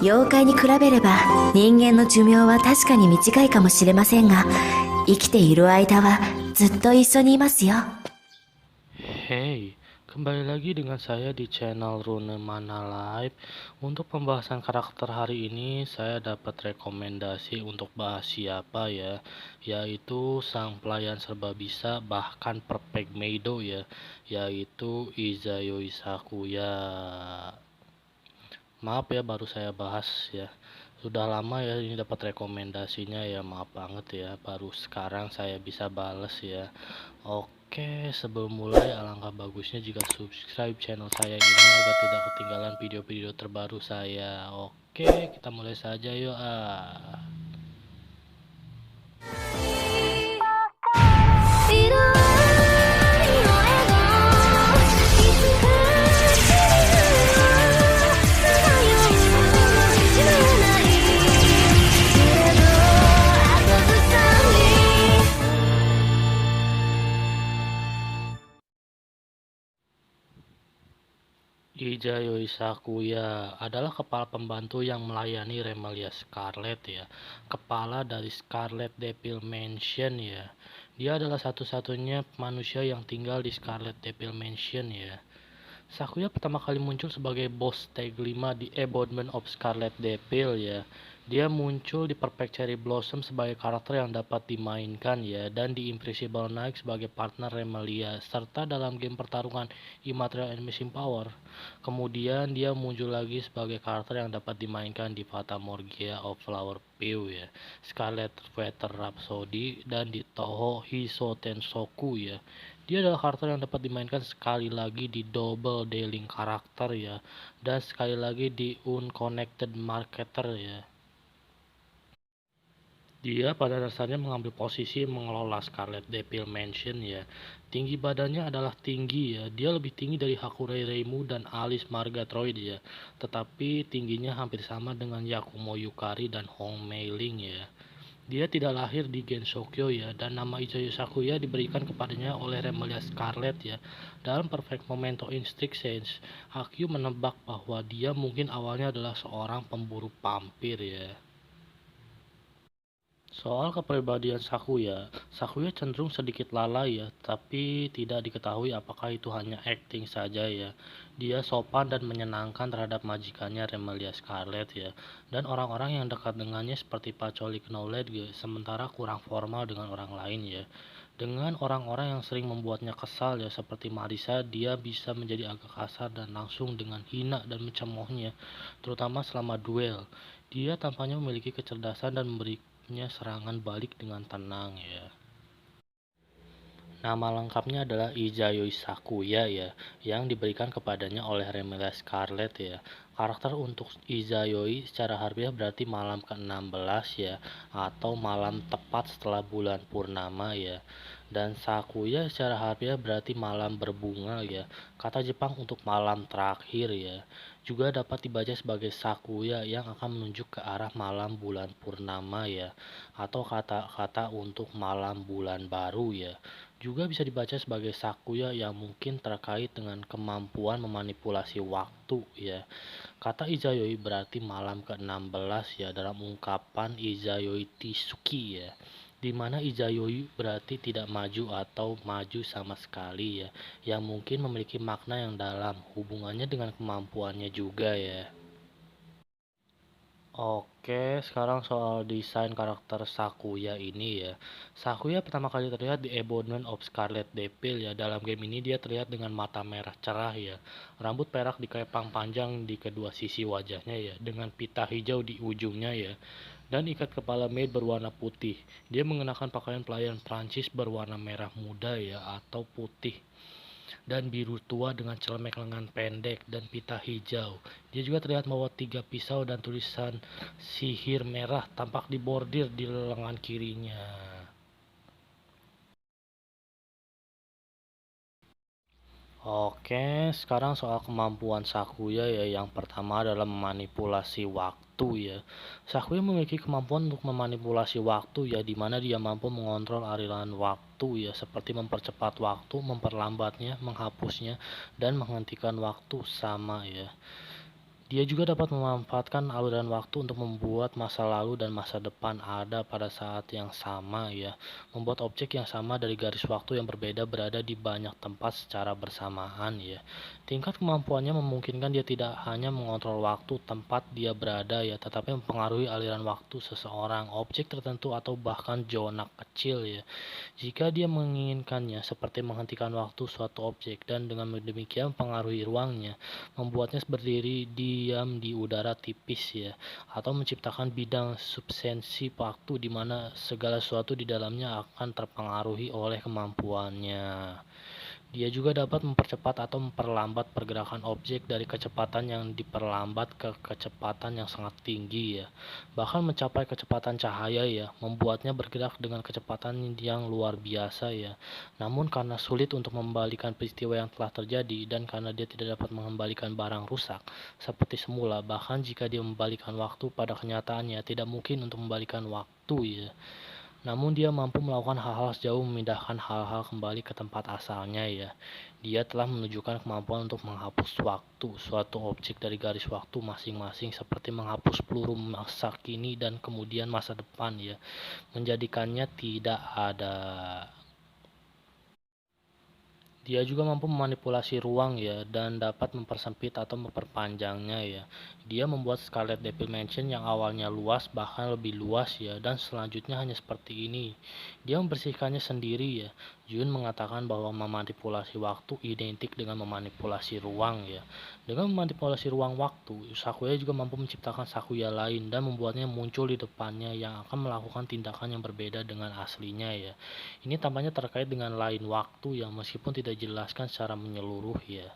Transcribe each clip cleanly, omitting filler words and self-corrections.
妖怪に比べれば人間の寿命は確かに短いかもしれませんが、生きている間はずっと一緒にいますよ。Hey, kembali lagi dengan saya di channel Rune Mana Live. Untuk pembahasan karakter hari ini, saya dapat rekomendasi untuk bahas siapa ya, yaitu sang pelayan serba bisa bahkan perfect Meido ya, yaitu Izayoi Sakuya. Maaf ya baru saya bahas ya. Sudah lama ya ini dapat rekomendasinya ya, maaf banget ya. Baru sekarang saya bisa bales ya. Oke, sebelum mulai alangkah bagusnya jika subscribe channel saya ini agar tidak ketinggalan video-video terbaru saya. Oke, kita mulai saja yuk. Izayoi Sakuya adalah kepala pembantu yang melayani Remelia Scarlet ya, kepala dari Scarlet Devil Mansion ya. Dia adalah satu-satunya manusia yang tinggal di Scarlet Devil Mansion ya. Sakuya pertama kali muncul sebagai bos tag 5 di Embodiment of Scarlet Devil ya. Dia muncul di Perfect Cherry Blossom sebagai karakter yang dapat dimainkan ya, dan di Invisible Knight sebagai partner Remelia, serta dalam game pertarungan Immaterial and Missing Power. Kemudian dia muncul lagi sebagai karakter yang dapat dimainkan di Fata Morgana of Flower View ya, Scarlet Weather Rhapsody, dan di Toho Hiso Tensoku ya. Dia adalah karakter yang dapat dimainkan sekali lagi di Double Dealing karakter ya, dan sekali lagi di Unconnected Marketer ya. Dia pada dasarnya mengambil posisi mengelola Scarlet Devil Mansion ya. Tinggi badannya adalah tinggi ya. Dia lebih tinggi dari Hakurei Reimu dan Alice Margatroid ya. Tetapi tingginya hampir sama dengan Yakumo Yukari dan Hong Mei Ling ya. Dia tidak lahir di Gensokyo ya, dan nama Izayoi Sakuya diberikan kepadanya oleh Remelia Scarlet ya. Dalam Perfect Memento Instinct Sense, Hakyu menebak bahwa dia mungkin awalnya adalah seorang pemburu vampir ya. Soal kepribadian Sakuya, Sakuya cenderung sedikit lalai ya, tapi tidak diketahui apakah itu hanya acting saja ya. Dia sopan dan menyenangkan terhadap majikannya Remelia Scarlet ya, dan orang-orang yang dekat dengannya seperti Pacoli Knowledge ya, sementara kurang formal dengan orang lain ya. Dengan orang-orang yang sering membuatnya kesal ya, seperti Marisa, dia bisa menjadi agak kasar dan langsung dengan hina dan mencemoohnya, terutama selama duel. Dia tampaknya memiliki kecerdasan dan memberinya serangan balik dengan tenang ya. Nama lengkapnya adalah Izayoi Sakuya ya, yang diberikan kepadanya oleh Remelia Scarlet ya. Karakter untuk Izayoi secara harfiah berarti malam ke-16 ya, atau malam tepat setelah bulan purnama ya. Dan Sakuya secara harfiah berarti malam berbunga ya, kata Jepang untuk malam terakhir ya. Juga dapat dibaca sebagai Sakuya yang akan menunjuk ke arah malam bulan purnama ya, atau kata-kata untuk malam bulan baru ya. Juga bisa dibaca sebagai Sakuya yang mungkin terkait dengan kemampuan memanipulasi waktu ya. Kata Izayoi berarti malam ke-16 ya, dalam ungkapan Izayoi Tsuki ya, di mana Izayoi berarti tidak maju atau maju sama sekali ya, yang mungkin memiliki makna yang dalam hubungannya dengan kemampuannya juga ya. Oke, sekarang soal desain karakter Sakuya ini ya. Sakuya pertama kali terlihat di Embodiment of Scarlet Devil ya. Dalam game ini dia terlihat dengan mata merah cerah ya, rambut perak dikepang panjang di kedua sisi wajahnya ya, dengan pita hijau di ujungnya ya, dan ikat kepala maid berwarna putih. Dia mengenakan pakaian pelayan Prancis berwarna merah muda ya, atau putih dan biru tua dengan celemek lengan pendek dan pita hijau. Dia juga terlihat membawa 3 pisau dan tulisan sihir merah tampak di bordir di lengan kirinya. Oke, sekarang soal kemampuan Sakuya ya. Yang pertama adalah memanipulasi waktu ya. Sakuya memiliki kemampuan untuk memanipulasi waktu ya, di mana dia mampu mengontrol aliran waktu ya, seperti mempercepat waktu, memperlambatnya, menghapusnya, dan menghentikan waktu sama ya. Dia juga dapat memanfaatkan aliran waktu untuk membuat masa lalu dan masa depan ada pada saat yang sama ya. Membuat objek yang sama dari garis waktu yang berbeda berada di banyak tempat secara bersamaan ya. Tingkat kemampuannya memungkinkan dia tidak hanya mengontrol waktu tempat dia berada ya, tetapi mempengaruhi aliran waktu seseorang, objek tertentu atau bahkan zona kecil ya. Jika dia menginginkannya, seperti menghentikan waktu suatu objek dan dengan demikian mempengaruhi ruangnya, membuatnya berdiri diam di udara tipis ya, atau menciptakan bidang substansi waktu di mana segala sesuatu di dalamnya akan terpengaruhi oleh kemampuannya. Dia juga dapat mempercepat atau memperlambat pergerakan objek dari kecepatan yang diperlambat ke kecepatan yang sangat tinggi ya. Bahkan mencapai kecepatan cahaya ya, membuatnya bergerak dengan kecepatan yang luar biasa ya. Namun karena sulit untuk membalikan peristiwa yang telah terjadi dan karena dia tidak dapat mengembalikan barang rusak seperti semula, bahkan jika dia membalikan waktu pada kenyataannya tidak mungkin untuk membalikan waktu ya. Namun dia mampu melakukan hal-hal sejauh memindahkan hal-hal kembali ke tempat asalnya ya. Dia telah menunjukkan kemampuan untuk menghapus waktu, suatu objek dari garis waktu masing-masing seperti menghapus peluru masa kini dan kemudian masa depan ya, menjadikannya tidak ada. Dia juga mampu memanipulasi ruang ya, dan dapat mempersempit atau memperpanjangnya ya. Dia membuat Scarlet Dimension yang awalnya luas bahkan lebih luas ya, dan selanjutnya hanya seperti ini. Dia membersihkannya sendiri ya. Jun mengatakan bahwa memanipulasi waktu identik dengan memanipulasi ruang ya. Dengan memanipulasi ruang waktu, Sakuya juga mampu menciptakan Sakuya lain dan membuatnya muncul di depannya yang akan melakukan tindakan yang berbeda dengan aslinya ya. Ini tampaknya terkait dengan lain waktu yang meskipun tidak dijelaskan secara menyeluruh ya.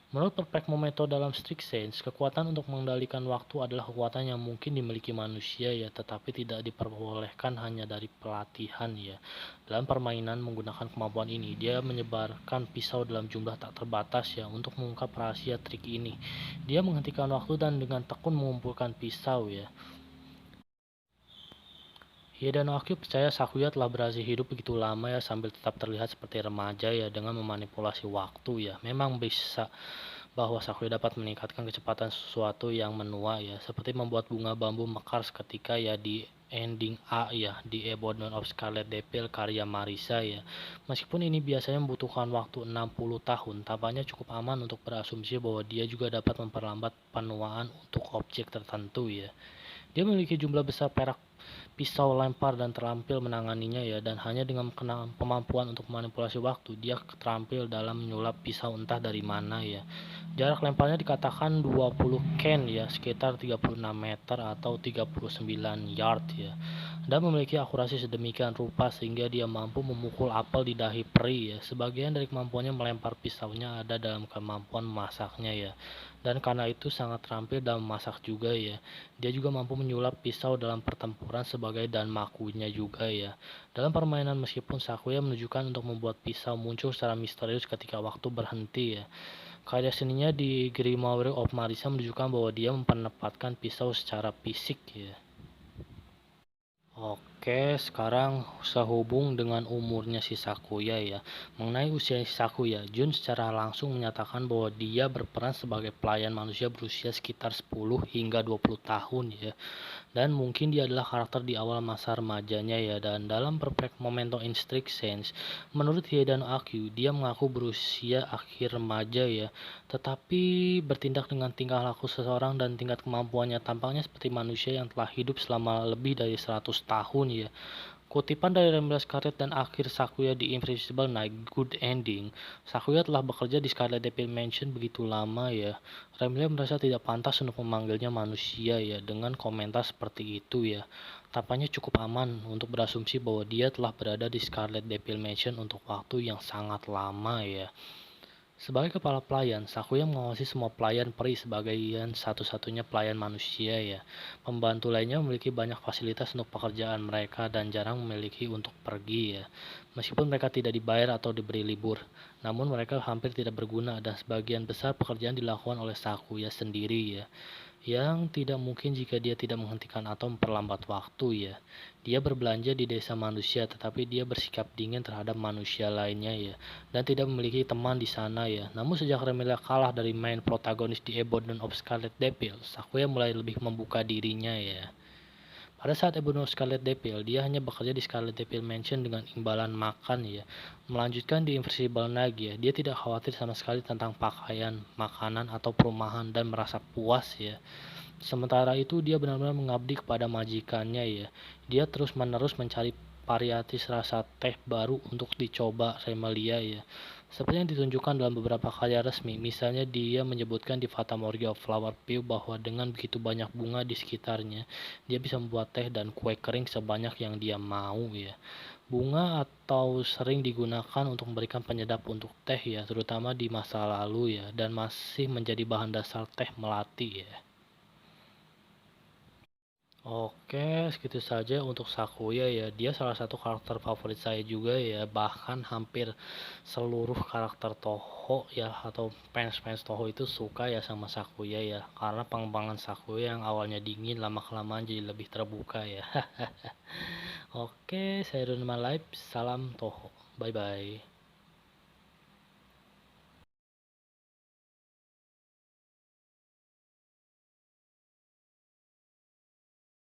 Menurut perpek Momento dalam Strict Sense, kekuatan untuk mengendalikan waktu adalah kekuatan yang mungkin dimiliki manusia ya, tetapi tidak diperbolehkan hanya dari pelatihan ya. Dalam permainan menggunakan kemampuan ini, dia menyebarkan pisau dalam jumlah tak terbatas ya untuk mengungkap rahasia trik ini. Dia menghentikan waktu dan dengan tekun mengumpulkan pisau ya. Dan Aki percaya Sakuya telah berhasil hidup begitu lama ya sambil tetap terlihat seperti remaja ya dengan memanipulasi waktu ya. Memang bisa bahwa Sakuya dapat meningkatkan kecepatan sesuatu yang menua ya, seperti membuat bunga bambu mekar seketika ya di ending A ya, di Abandon of Scarlet Devil karya Marisa ya. Meskipun ini biasanya membutuhkan waktu 60 tahun, tampaknya cukup aman untuk berasumsi bahwa dia juga dapat memperlambat penuaan untuk objek tertentu ya. Dia memiliki jumlah besar perak pisau lempar dan terampil menanganinya ya, dan hanya dengan kemampuan untuk memanipulasi waktu dia terampil dalam menyulap pisau entah dari mana ya. Jarak lemparnya dikatakan 20 ken ya, sekitar 36 meter atau 39 yard ya, dan memiliki akurasi sedemikian rupa sehingga dia mampu memukul apel di dahi peri ya. Sebagian dari kemampuannya melempar pisaunya ada dalam kemampuan memasaknya ya, dan karena itu sangat terampil dalam memasak juga ya. Dia juga mampu menyulap pisau dalam pertempuran sebagai danmakunya juga ya. Dalam permainan meskipun Sakuya menunjukkan untuk membuat pisau muncul secara misterius ketika waktu berhenti ya. Karya seninya di Grimoire of Marisa menunjukkan bahwa dia menempatkan pisau secara fisik ya. Oke, sekarang sehubung dengan umurnya si Sakuya ya. Mengenai usia si Sakuya, Jun secara langsung menyatakan bahwa dia berperan sebagai pelayan manusia berusia sekitar 10 hingga 20 tahun ya. Dan mungkin dia adalah karakter di awal masa remajanya ya. Dan dalam perpek Momento in Strict Sense, menurut Hiedan Akyu, dia mengaku berusia akhir remaja ya, tetapi bertindak dengan tingkah laku seseorang dan tingkat kemampuannya tampaknya seperti manusia yang telah hidup selama lebih dari 100 tahun ya. Kutipan dari Remember Scarlet dan akhir Sakuya di Invisible Night Good Ending. Sakuya telah bekerja di Scarlet Devil Mansion begitu lama ya. Remember merasa tidak pantas untuk memanggilnya manusia ya, dengan komentar seperti itu ya. Tampaknya cukup aman untuk berasumsi bahwa dia telah berada di Scarlet Devil Mansion untuk waktu yang sangat lama ya. Sebagai kepala pelayan, Sakuya mengawasi semua pelayan peri sebagai satu-satunya pelayan manusia ya. Pembantu lainnya memiliki banyak fasilitas untuk pekerjaan mereka dan jarang memiliki untuk pergi ya. Meskipun mereka tidak dibayar atau diberi libur, namun mereka hampir tidak berguna dan sebagian besar pekerjaan dilakukan oleh Sakuya sendiri ya. yang tidak mungkin jika dia tidak menghentikan atau memperlambat waktu ya. Dia berbelanja di desa manusia, tetapi dia bersikap dingin terhadap manusia lainnya ya, dan tidak memiliki teman di sana ya. Namun sejak Remilia kalah dari main protagonis di Ebon of Scarlet Devil, Sakuya mulai lebih membuka dirinya ya. Pada saat Ebon of Scarlet Devil, dia hanya bekerja di Scarlet Devil Mansion dengan imbalan makan ya. Melanjutkan di Invisible Night ya, dia tidak khawatir sama sekali tentang pakaian, makanan, atau perumahan dan merasa puas ya. Sementara itu dia benar-benar mengabdi kepada majikannya ya. Dia terus-menerus mencari variatis rasa teh baru untuk dicoba Remalia ya. Seperti yang ditunjukkan dalam beberapa karya resmi, misalnya dia menyebutkan di Fata Morgana Flower View bahwa dengan begitu banyak bunga di sekitarnya, dia bisa membuat teh dan kue kering sebanyak yang dia mau ya. Bunga atau sering digunakan untuk memberikan penyedap untuk teh ya, terutama di masa lalu ya, dan masih menjadi bahan dasar teh melati ya. Oke, segitu saja untuk Sakuya ya. Dia salah satu karakter favorit saya juga ya. Bahkan hampir seluruh karakter Toho ya atau fans-fans Toho itu suka ya sama Sakuya ya. Karena pengembangan Sakuya yang awalnya dingin lama-kelamaan jadi lebih terbuka ya. Oke, saya Runma Live. Salam Toho. Bye bye.